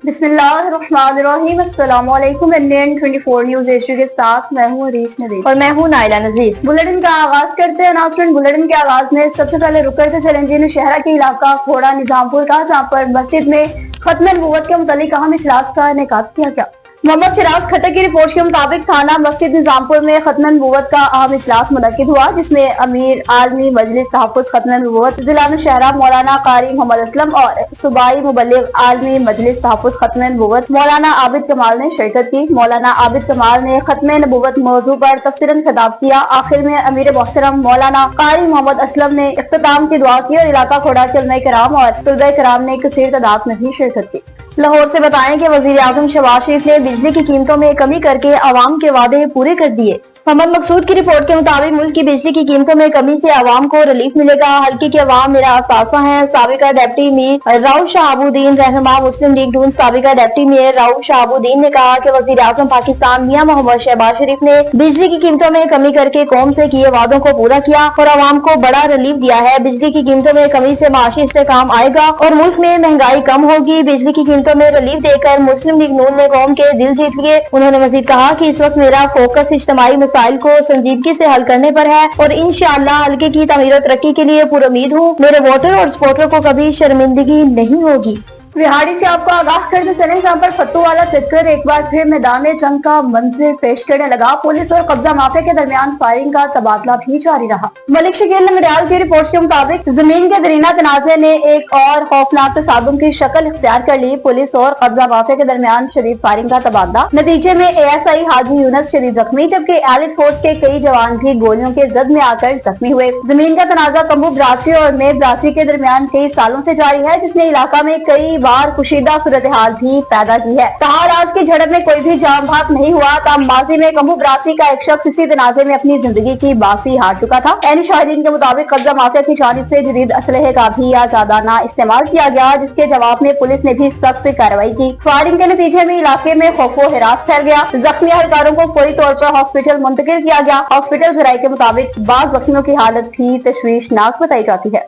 बिस्मिल्लाहिर्रहमानिर्रहीम। अस्सलाम वालेकुम। इंडियन 24 न्यूज एशिया के साथ मैं हूँ अरीश नदीम और मैं हूँ नाइला नजीर। बुलेटिन का आगाज करते हैं। अनाउंसमेंट बुलेटिन के आगाज में सबसे पहले रुक करते चैलेंजिंग शहरा के इलाका खोड़ा निजामपुर का, जहाँ पर मस्जिद में खत्म नबूवत के मुतालिक अहम इजलास का इनेकाद किया गया। मोहम्मद शिराज खट्टर की रिपोर्ट के मुताबिक थाना मस्जिद निजामपुर में खत्म नबूवत का अहम इजलास मुनक्किद हुआ, जिसमें अमीर आलमी मजलिस तहफ़्फ़ुज़ खत्म नबूवत जिला नौशहरा मौलाना कारी मोहम्मद असलम और सूबाई मुबल्लिग आलमी मजलिस तहफ़्फ़ुज़ खत्म नबूवत मौलाना आबिद कमाल ने शिरकत की। मौलाना आबिद कमाल ने खत्म नबूवत मौजू पर तफसीलन खिताब किया। आखिर में अमीर मोहतरम मौलाना कारी मोहम्मद असलम ने इख्तिताम की दुआ की और इलाका खोड़ा के उलमा कराम और तुलबा कराम ने कसीर तादाद में भी शिरकत की। लाहौर से बताएं कि वजीर आजम शहबाज शरीफ ने बिजली की कीमतों में कमी करके आवाम के वादे पूरे कर दिए। मोहम्मद मकसूद की रिपोर्ट के मुताबिक मुल्क की बिजली की कीमतों में कमी से आवाम को रिलीफ मिलेगा। हल्के के अवाम मेरा आसासा है। साबिका डिप्टी मेयर राउ शहाबुद्दीन रहनुमा मुस्लिम लीग नून साबिका डिप्टी मेयर राउ शहाबुद्दीन ने कहा कि वजीर आजम पाकिस्तान मियां मोहम्मद शहबाज शरीफ ने बिजली की कीमतों में कमी करके कौम से किए वादों को पूरा किया और आवाम को बड़ा रिलीफ दिया है। बिजली की कीमतों में कमी से माशी इस्तेहकाम आएगा और मुल्क में महंगाई कम होगी। बिजली की कीमतों में रिलीफ देकर मुस्लिम लीग नून ने कौम के दिल जीत लिए। उन्होंने मजीद कहा कि इस वक्त मेरा फोकस इज्तिमाई मसाइल को संजीदगी से हल करने पर है और इंशाअल्लाह हल्के की तमीर और तरक्की के लिए पुरुमीद हूँ। मेरे वोटर और सपोर्टर को कभी शर्मिंदगी नहीं होगी। बिहाड़ी से आपको आगाह करते चले, जहाँ पर फत्तू वाला चक्कर एक बार फिर मैदान जंग का मंजर पेश करने लगा। पुलिस और कब्जा माफिया के दरमियान फायरिंग का तबादला भी जारी रहा। मलिक शकील नमरियाल की रिपोर्ट के मुताबिक जमीन के दरीना तनाजे ने एक और खौफनाक तसादुम की शक्ल इख्तियार कर ली। पुलिस और कब्जा माफिया के दरमियान शदीद फायरिंग का तबादला। नतीजे में ASI हाजी यूनुस शदीद जख्मी, जबकि एलिट फोर्स के कई जवान भी गोलियों के जद में आकर जख्मी हुए। जमीन का तनाजा कम्बू बराची और मे बराची के दरमियान कई सालों से जारी है, जिसने इलाका में कई बार कुशीदा सूरत हाल भी पैदा की है। ताहर आज की झड़प में कोई भी जान भाग नहीं हुआ। तब माजी में कम्बू बराची का एक शख्स इसी तनाजे में अपनी जिंदगी की बासी हार चुका था। एनी शाहिदीन के मुताबिक कब्जा माफिया की जानिब से जदीद असलहे का भी आजादाना इस्तेमाल किया गया, जिसके जवाब में पुलिस ने भी सख्त कार्रवाई की। फायरिंग के नतीजे में इलाके में खौफो हिरास फैल गया। जख्मी एहलकारों को फौरी तौर पर हॉस्पिटल मुंतकिल किया गया। हॉस्पिटल जराये के मुताबिक बाज जख्मियों की हालत भी तशवीशनाक बताई जाती है।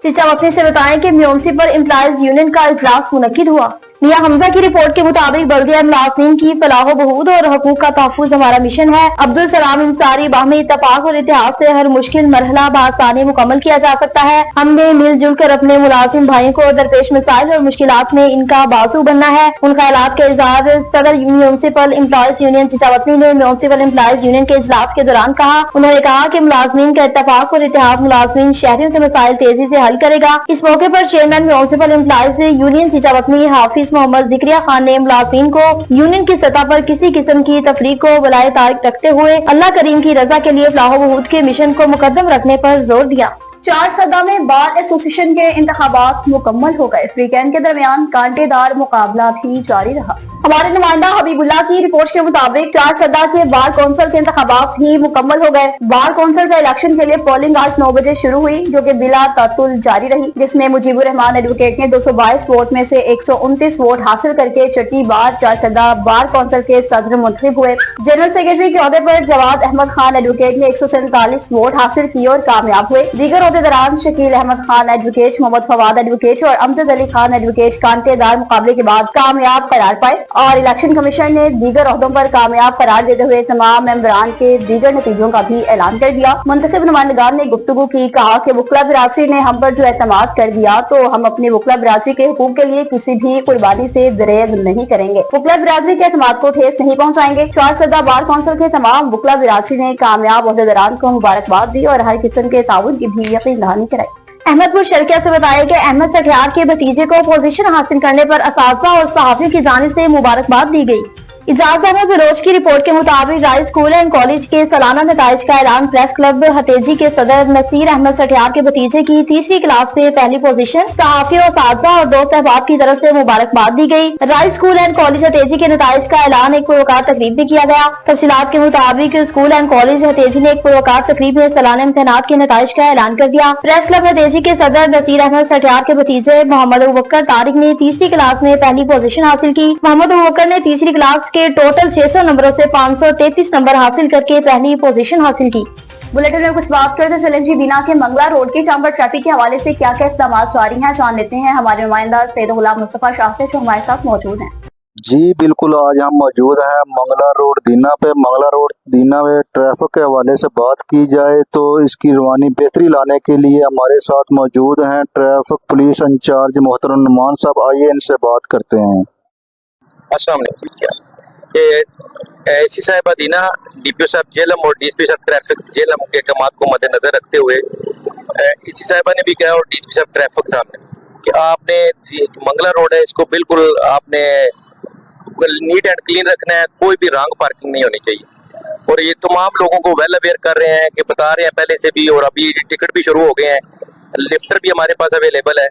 चिचावतनी से बताएं कि म्यूनसिपल एम्प्लॉयज यूनियन का इजलास मुनक्किद हुआ। मियां हमजा की रिपोर्ट के मुताबिक बल्दिया मुलाजिमीन की फलाह बहूद और हकूक का तहफ़्फ़ुज़ हमारा मिशन है। अब्दुल सलाम अंसारी बाहमी इत्तफ़ाक़ और इत्तेहाद से हर मुश्किल मरहला बआसानी मुकम्मल किया जा सकता है। हमने मिलजुल कर अपने मुलाजिम भाइयों को दरपेश मसाइल और मुश्किलात में इनका बाजू बनना है। उन ख्यालात का इज़हार सदर म्यूनसिपल एम्प्लॉयज यूनियन चिचावतनी ने म्यूनसिपल एम्प्लॉयज यूनियन के इजलास के दौरान कहा। उन्होंने कहा कि मुलाजिमीन का इत्तफ़ाक़ और इत्तेहाद मुलाजिमीन शहरियों के मसाइल तेजी से हल करेगा। इस मौके पर chairman municipal employees union Chichawatni Hafiz Mohammad Zakariya Khan ने मुलाजिमीन को यूनियन की सतह पर किसी किस्म की तफरीक को वलाए तारीख रखते हुए अल्लाह करीम की रजा के लिए फलाह बहूद के मिशन को मुकद्दम रखने पर जोर दिया। 4 सदा में बार एसोसिएशन के इंतखाबात मुकम्मल हो गए। वीकेंड के दरमियान कांटेदार मुकाबला भी जारी रहा। हमारे नुमाइंदा हबीबुल्लाह की रिपोर्ट के मुताबिक 4 सदा के बार कौंसिल के इंतखाबात भी मुकम्मल हो गए। बार कौंसिल का इलेक्शन के लिए पोलिंग आज 9 बजे शुरू हुई, जो कि बिला तातुल जारी रही, जिसमें मुजीबुर रहमान एडवोकेट ने 222 वोट में से 129 वोट हासिल करके छठी बार 4 सदा बार कौंसिल के सदर मुंतखब हुए। जनरल सेक्रेटरी के ओहदे पर जवाद अहमद खान एडवोकेट ने 147 वोट हासिल किए और कामयाब हुए। दीगर ओहदेदारान शकील अहमद खान एडवोकेट, मोहम्मद फवाद एडवोकेट और अमजद अली खान एडवोकेट कांटेदार मुकाबले के बाद कामयाब करार पाए और इलेक्शन कमीशन ने दीगर ओहदों पर कामयाब करार देते हुए तमाम मेंबरान के दीगर नतीजों का भी ऐलान कर दिया। मुंतखब नुमाइंदगान ने गुफ्तगू की, कहा कि वकला बिरादरी ने हम पर जो एतमाद कर दिया, तो हम अपनी वकला बिरादरी के हुकूक के लिए किसी भी कुर्बानी से दरेब नहीं करेंगे। वकला बिरादरी के एतमाद को ठेस नहीं पहुँचाएंगे। 4 सदा बार कौंसिल के तमाम वकला बिरादरी ने कामयाब ओहदेदारान को मुबारकबाद दी और हर किस्म के ताउन की भी यकीन दहानी कराई। अहमदपुर शर्किया से बताया कि अहमद सठियार के भतीजे को पोजीशन हासिल करने पर असातिज़ा और सहाफ़ियों की जानिब से मुबारकबाद दी गई। इजाज अहमद बलोच की रिपोर्ट के मुताबिक राइस स्कूल एंड कॉलेज के सालाना नताइज का ऐलान। प्रेस क्लब हतेजी के सदर नसीर अहमद सठियार के भतीजे की तीसरी क्लास में पहली पोजीशन सहाफी और साथबा और दोस्त अहबाब की तरफ से मुबारकबाद दी गई। राइस स्कूल एंड कॉलेज हतेजी के नताइज का ऐलान एक पुरवकार तकरीब में किया गया। तफसीलात के मुताबिक स्कूल एंड कॉलेज हतेजी ने एक पुरवकार तकरीब में सालाना इम्तिहानात के नताइज का ऐलान कर दिया। प्रेस क्लब हतेजी के सदर नसीर अहमद सठियार के भतीजे मोहम्मद अबूबकर तारिक ने तीसरी क्लास में पहली पोजीशन हासिल की। मोहम्मद अबूबकर ने तीसरी क्लास के टोटल 600 नंबरों से 533 नंबर हासिल करके पहली पोजीशन हासिल की। बुलेटिन में कुछ बात करते चलें जी। बीना के मंगला रोड की चांबर ट्रैफिक के हवाले से क्या क्या इक़दाम जारी हैं, जान लेते हैं हमारे नुमाइंदा सैयद गुलाम मुस्तफा शाह से, जो हमारे साथ मौजूद हैं। जी बिल्कुल, आज हम मौजूद हैं मंगला रोड दीना पे। मंगला रोड दीना में ट्रैफिक के हवाले से बात की जाए तो इसकी रवानी बेहतरी लाने के लिए हमारे साथ मौजूद हैं ट्रैफिक पुलिस इंचार्ज मोहतरम नुमान साहब। आइए इनसे बात करते हैं। अस्सलाम वालेकुम। एसी साहिबा दीना, डीपीओ साहब जेलम और डीएसपी साहब ट्रैफिक जेलम के अहकाम को मद्देनजर रखते हुए एसी साहिबा ने भी कहा और डीएसपी साहब ट्रैफिक साहब ने कि आपने मंगला रोड है, इसको बिल्कुल आपने नीट एंड क्लीन रखना है, कोई भी रॉन्ग पार्किंग नहीं होनी चाहिए। और ये तमाम लोगों को वेल अवेयर कर रहे हैं कि बता रहे हैं पहले से भी, और अभी टिकट भी शुरू हो गए हैं, लिफ्टर भी हमारे पास अवेलेबल है।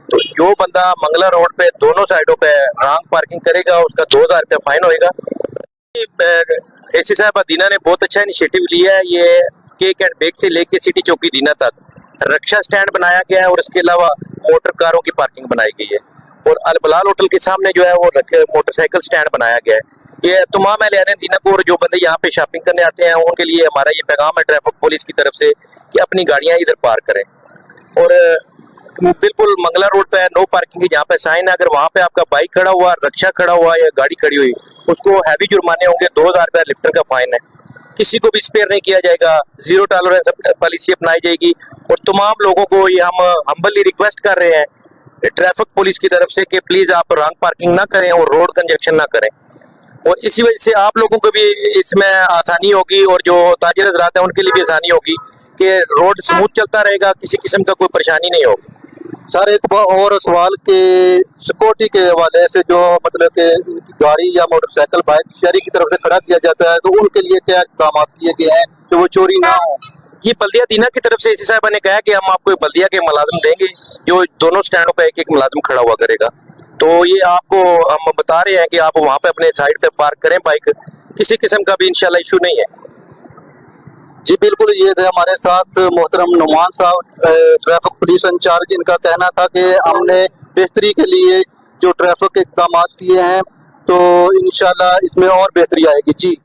तो जो बंदा मंगला रोड पे दोनों साइडों पे रॉन्ग पार्किंग करेगा उसका 2000 रुपया फाइन होएगा। एसी साहब दीना ने बहुत अच्छा इनिशिएटिव लिया है। ये केक एंड बेक से लेके सिटी चौकी दीना तक रक्षा स्टैंड बनाया गया है और इसके अलावा मोटर कारों की पार्किंग बनाई गई है। और अल बलाल होटल के सामने जो है वो मोटरसाइकिल स्टैंड बनाया गया है। ये तमाम एहलियान दीना को और जो बंदे यहाँ पे शॉपिंग करने आते हैं उनके लिए हमारा ये पैगाम है ट्रैफिक पुलिस की तरफ से कि अपनी गाड़ियाँ इधर पार्क करें। और बिल्कुल मंगला रोड पे नो पार्किंग की जहाँ पे साइन है, अगर वहाँ पे आपका बाइक खड़ा हुआ, रक्षा खड़ा हुआ या गाड़ी खड़ी हुई, उसको हैवी जुर्माने होंगे, 2000 रुपया लिफ्टर का फाइन है। किसी को भी स्पेयर नहीं किया जाएगा, जीरो टॉलरेंस पॉलिसी अपनाई जाएगी। और तमाम लोगों को ये हम हम्बली रिक्वेस्ट कर रहे हैं ट्रैफिक पुलिस की तरफ से कि प्लीज आप रॉन्ग पार्किंग ना करें और रोड कंजक्शन ना करें। और इसी वजह से आप लोगों को भी इसमें आसानी होगी और जो ताजिर हज़रात हैं उनके लिए भी आसानी होगी कि रोड स्मूथ चलता रहेगा, किसी किस्म का कोई परेशानी नहीं होगी। सर एक और सवाल के सिक्योरिटी के हवाले से, जो मतलब कि गाड़ी या मोटरसाइकिल बाइक शहरी की तरफ से खड़ा किया जाता है, तो उनके लिए क्या इक़दाम किए गए हैं कि वो चोरी ना हो? ये बल्दिया दीना की तरफ से एसी साहबा ने कहा कि हम आपको बल्दिया के मुलाजिम देंगे जो दोनों स्टैंडों पे एक एक मुलाजिम खड़ा हुआ करेगा। तो ये आपको हम बता रहे हैं कि आप वहाँ पे अपने साइड पे पार्क करें बाइक, किसी किस्म का भी इंशाल्लाह इशू नहीं है। जी बिल्कुल, ये थे हमारे साथ मोहतरम नुमान साहब ट्रैफिक पुलिस इंचार्ज। इनका कहना था कि हमने बेहतरी के लिए जो ट्रैफिक के इक़दाम किए हैं तो इंशाल्लाह इसमें और बेहतरी आएगी। जी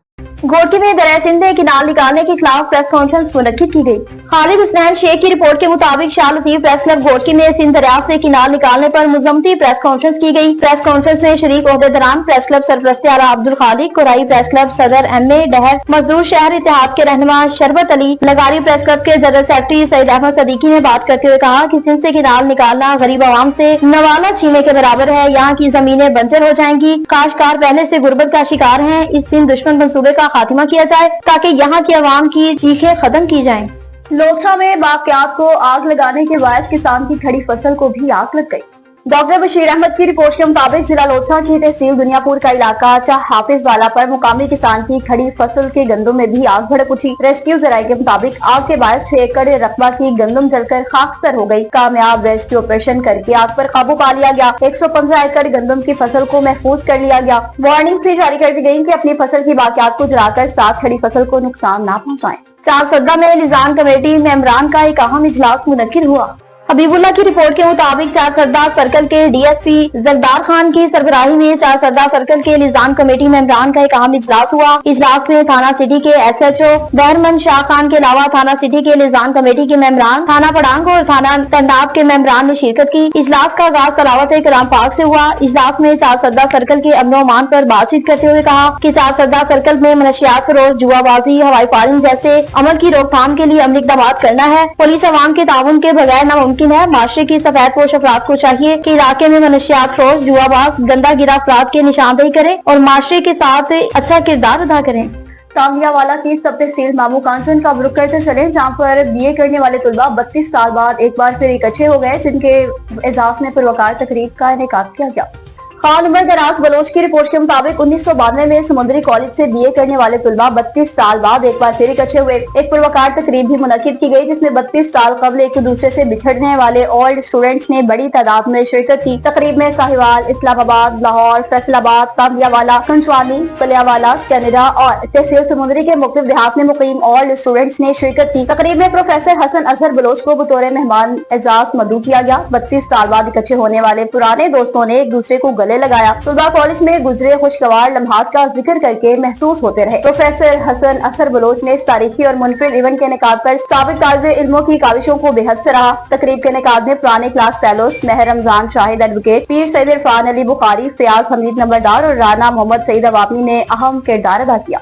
घोटकी में दरिया सिंध में किनाल निकालने के खिलाफ प्रेस कॉन्फ्रेंस मुनक्किद की गई। खालिद हुसैन शेख की रिपोर्ट के मुताबिक शाह लतीफ प्रेस क्लब घोटकी में सिंध दरिया से किनाल निकालने पर मुज़म्मती प्रेस कॉन्फ्रेंस की गई। प्रेस कॉन्फ्रेंस में शरीक ओहदेदारान प्रेस क्लब सरपरस्त आला अब्दुल खालिक, कोराई प्रेस क्लब सदर एम.ए. डहर, मजदूर शहर इत्तेहाद के रहनुमा शरबत अली, लगारी प्रेस क्लब के जनरल सेक्रेटरी सईद अहमद सदीकी ने बात करते हुए कहा कि सिंध से किनाल निकालना गरीब आवाम से नवाला छीनने के बराबर है। यहाँ की जमीनें बंजर हो जाएंगी। काश्तकार पहले से गुर्बत का शिकार है। इस सिंध दुश्मन मंसूबे का खात्मा किया जाए ताकि यहाँ की आवाम की चीखें खत्म की जाएं। लोथरा में बाकियात को आग लगाने के बाद किसान की खड़ी फसल को भी आग लग गई। डॉक्टर बशीर अहमद की रिपोर्ट के मुताबिक जिला लोथरा की तहसील दुनियापुर का इलाका चाह हाफिज वाला पर मुकामी किसान की खड़ी फसल के गंदम में भी आग भड़क उठी। रेस्क्यू जराये के मुताबिक आग के बाद 6 एकड़ रकबा की गंदम जलकर खाकस्तर हो गई। कामयाब रेस्क्यू ऑपरेशन करके आग पर काबू पा लिया गया। 115 एकड़ गंदम की फसल को महफूज कर लिया गया। वार्निंग्स भी जारी कर दी गयी कि अपनी फसल की बाकियात को जलाकर साथ खड़ी फसल को नुकसान न पहुँचाएं। चारसद्दा में लिजान कमेटी मेंबरान का एक अहम इजलास मुनक्किद हुआ। हबीबुल्लाह की रिपोर्ट के मुताबिक चारसद्दा सर्कल के डीएसपी जलदार खान की सरबराही में चारसद्दा सर्कल के लिजान कमेटी मेंबरान का एक अहम इजलास हुआ। इजलास में थाना सिटी के एसएचओ बहरमन शाह खान के अलावा थाना सिटी के लिजान कमेटी के मेंबरान, थाना पड़ांग और थाना तंडाब के मेंबरान ने शिरकत की। इजलास का आगाज तलावत कलाम पाक से हुआ। इजलास में चारसद्दा सर्कल के अमन अमान पर बातचीत करते हुए कहा कि चारसद्दा सर्कल में मनशियात फरोश, जुआबाजी, हवाई फायरिंग जैसे अमल की रोकथाम के लिए अमली इक़दाम करना है। पुलिस अवाम के ताउन के बगैर नामुमकिन है। माशरे की सफेद पोश अफराद को चाहिए कि इलाके में मनशियात फरोश, जुआबाज, गंदा गिरा अफराद की निशानदेही करें और माशरे के साथ अच्छा किरदार अदा करें। तांगियावाला की सब तहसील मामू कांचन का रुख करते चले, जहाँ पर बीए करने वाले तुलबा 32 साल बाद एक बार फिर इकट्ठे हो गए, जिनके एजाज में पुरवकार तकरीब का इनेकाद किया गया। खान उमर दराज बलोच की रिपोर्ट के मुताबिक 1992 में समुद्री कॉलेज से बीए करने वाले तुलबा 32 साल बाद एक बार फिर इकट्ठे हुए। एक पुरवकार तकरीब भी मुनक्किद की गई, जिसमें 32 साल कबल एक दूसरे से बिछड़ने वाले ओल्ड स्टूडेंट्स ने बड़ी तादाद में शिरकत की। तकरीब में साहिवाल, इस्लामाबाद, लाहौर, फैसलाबाद, तांगियावाला, कंचवानी, कलियावाला, कैनेडा और तहसील समुद्री के मुख्तलिफ देहात में मुकीम ओल्ड स्टूडेंट्स ने शिरकत की। तकरीब में प्रोफेसर हसन अजहर बलोच को बतौर मेहमान एजाज मदऊ किया गया। 32 साल बाद इकट्ठे होने वाले पुराने दोस्तों ने एक दूसरे को गले लगाया। तलबा कॉलेज में गुजरे खुशगवार लम्हात का जिक्र करके महसूस होते रहे। प्रोफेसर हसन असर बलोच ने इस तारीखी और मुनफरिद इवेंट के निकात पर साबिक तालिबे इल्मों की काविशों को बेहद सराहा। तकरीब के निकात में पुराने क्लास फेलोज महर रमजान शाहिद एडवोकेट, पीर सैयद इरफान अली बुखारी, फयाज हमीद नंबरदार और राना मोहम्मद सईद अवामी ने अहम किरदार अदा किया।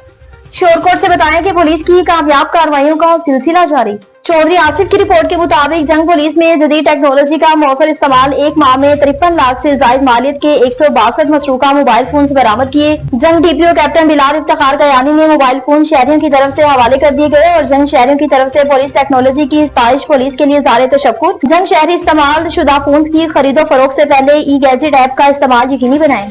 शोरकोट से बताएं कि पुलिस की कामयाब कार्रवाइयों का सिलसिला जारी। चौधरी आसिफ की रिपोर्ट के मुताबिक जंग पुलिस में जदीद टेक्नोलॉजी का मौसर इस्तेमाल एक माह में 53 लाख से जायद मालियत के 162 मसरूका मोबाइल फोन बरामद किए। जंग डीपीओ कैप्टन बिलाल इफ्तिखार कयानी ने मोबाइल फोन शहरियों की तरफ से हवाले कर दिए गए और जंग शहरियों की तरफ से पुलिस टेक्नोलॉजी की सताइश पुलिस के लिए ज़ारे तशक्कुर। जंग शहरी इस्तेमाल शुदा फोन की खरीदो फरोख्त से पहले ई गैजेट ऐप का इस्तेमाल यकीनी बनाएं।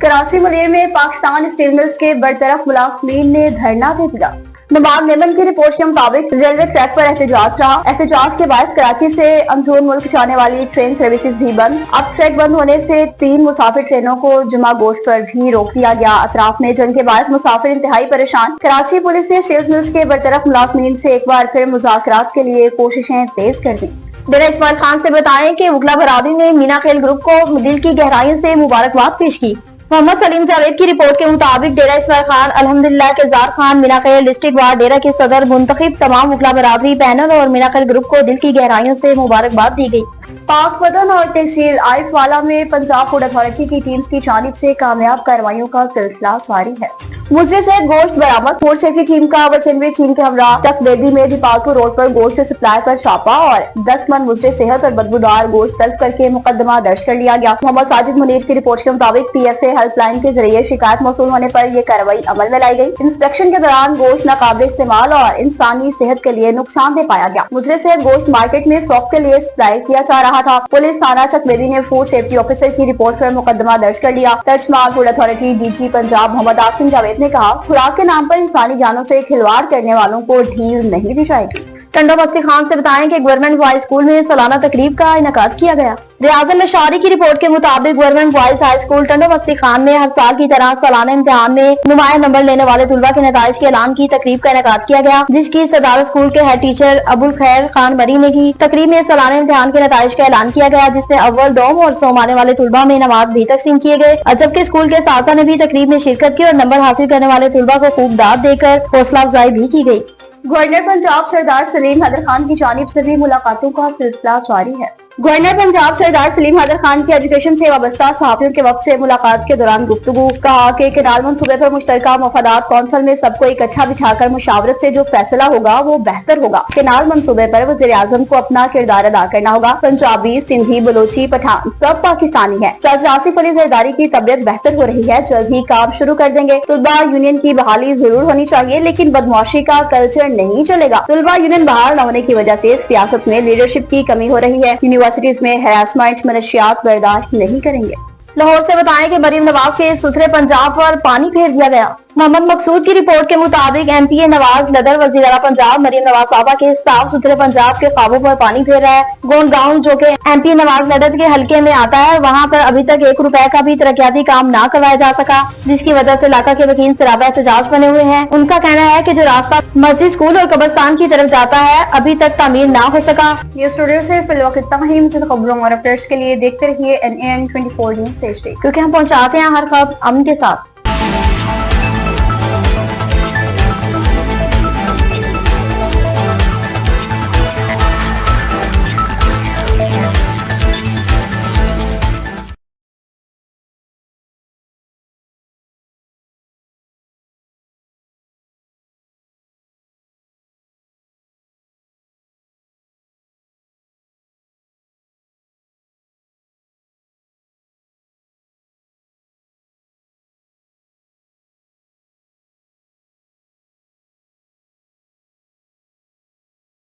कराची मुलीर में पाकिस्तान स्टील मिल्स के बरतरफ मुलाजमीन ने धरना दे दिया। नवाब मेमन की रिपोर्ट के मुताबिक रेलवे ट्रैक पर एहतजाज रहा। एहतजाज के बाद कराची से अंदरून मुल्क जाने वाली ट्रेन सर्विसेज भी बंद। अब ट्रैक बंद होने से 3 मुसाफिर ट्रेनों को जुमा गोश्त पर भी रोक दिया गया। अतराफ में जंग के बाद मुसाफिर इंतहाई परेशान। कराची पुलिस ने स्टील मिल्स के बरतरफ मुलाजमीन से एक बार फिर मुज़ाकरात के लिए कोशिशें तेज कर दी। डेरा इस्माइल खान से बताएं कि वकला बरादरी ने मीना खेल ग्रुप को दिल की गहराइयों से मुबारकबाद पेश की। मोहम्मद सलीम जावेद की रिपोर्ट के मुताबिक डेरा इस्माइल खान अल्हम्दुलिल्लाह के जार खान मीना खेल डिस्ट्रिक्ट वार्ड डेरा के सदर मुंतखब तमाम वकला बरादरी पैनल और मीना खेल ग्रुप को दिल की गहराइयों से मुबारकबाद दी गई। पाक वतन और तहसील आइफ वाला में पंजाब फूड अथॉरिटी की टीम्स की जानिब से कामयाब कार्रवाइयों का सिलसिला जारी है। मुजरे से गोश्त बरामद। फूड सेफ्टी टीम का 95 टीम के हमरा तकवेदी में दीपालपुर रोड पर गोश्त सप्लाई पर छापा और 10 मन मुजरे सेहत और बदबूदार गोश्त तलब करके मुकदमा दर्ज कर लिया गया। मोहम्मद साजिद मुनीर की रिपोर्ट के मुताबिक PFA हेल्पलाइन के जरिए शिकायत मौसूल होने पर यह कार्रवाई अमल में लाई गई। इंस्पेक्शन के दौरान गोश्त नाकाबिल इस्तेमाल और इंसानी सेहत के लिए नुकसानदेह पाया गया। मुजरे से गोश्त मार्केट में फ्रॉक के लिए सप्लाई किया जा रहा था। पुलिस थाना चकवेदी ने फूड सेफ्टी ऑफिसर की रिपोर्ट पर मुकदमा दर्ज कर लिया। तर्जमान food authority DG Punjab Mohammad Asim Javed ने कहा, खुराक के नाम पर इंसानी जानों से खिलवाड़ करने वालों को ढील नहीं दी जाएगी। टंडो मस्ती खान से बताएं कि गवर्नमेंट बॉयज स्कूल में सालाना तकरीब का इनेकाद किया गया। रियाजत लशारी की रिपोर्ट के मुताबिक government boys high school Tando मस्ती खान में हर साल की तरह सालाना इम्तिहान में नुमाया नंबर लेने वाले तुलबा के नताइज के ऐलान की तकरीब का इनेकाद किया गया, जिसकी सदारत स्कूल के हेड टीचर अबुल खैर खान मरी ने की। तकरीब में सालाना इम्तिहान के नताइज का ऐलान किया गया, जिसमें अव्वल, दोम और सोम आने वाले तुलबा में इनामात भी तकसीम किए गए। जबकि स्कूल के साथियों ने भी तकरीब में शिरकत की और नंबर हासिल करने वाले तुलबा को खूब दाद देकर हौसला अफजाई भी की गई। गवर्नर पंजाब सरदार सलीम हैदर खान की जानिब से भी मुलाकातों का सिलसिला जारी है। गवर्नर पंजाब सरदार सलीम हैदर खान की एजुकेशन से वाबस्ता सहाफियों के वक्त से मुलाकात के दौरान गुफ्तगू। कहा कि केनाल मनसूबे पर मुश्तरका मफादात कौंसल में सबको इकट्ठा बिठाकर मुशावरत से जो फैसला होगा वो बेहतर होगा। केनाल मनसूबे पर वज़ीर आज़म को अपना किरदार अदा करना होगा। पंजाबी, सिंधी, बलोची, पठान सब पाकिस्तानी है। सदर आसिफ अली जरदारी की तबीयत बेहतर हो रही है, जल्द ही काम शुरू कर देंगे। तुलबा यूनियन की बहाली जरूर होनी चाहिए, लेकिन बदमाशी का कल्चर नहीं चलेगा। तुलबा यूनियन बहाल न होने की वजह से सियासत में लीडरशिप की कमी हो रही है। यूनिवर्सिटीज में हैरासमेंट, मनशियात बर्दाश्त नहीं करेंगे। लाहौर से बताएं कि मरीम नवाज के सुथरे पंजाब पर पानी फेर दिया गया। मोहम्मद मकसूद की रिपोर्ट के मुताबिक MPA नवाज लदर वज़ीर आला पंजाब मरीम नवाज साहबा के साफ सुथरे पंजाब के ख्वाबों पर पानी फेर रहा है। गोंड गांव जो कि MP नवाज लदर के हल्के में आता है, वहां पर अभी तक 1 रुपए का भी तरक्याती काम ना करवाया जा सका, जिसकी वजह से इलाका के वकील सराबा एहतजाज बने हुए हैं। उनका कहना है कि जो रास्ता मस्जिद, स्कूल और कब्रिस्तान की तरफ जाता है अभी तक तामीर ना हो सका। न्यूज़ स्टूडियो से फिलहाल इतना ही। मज़ीद खबरों और अपडेट्स के लिए देखते रहिए NAN 24 न्यूज़, क्योंकि हम पहुंचाते हैं हर खबर अमन के साथ।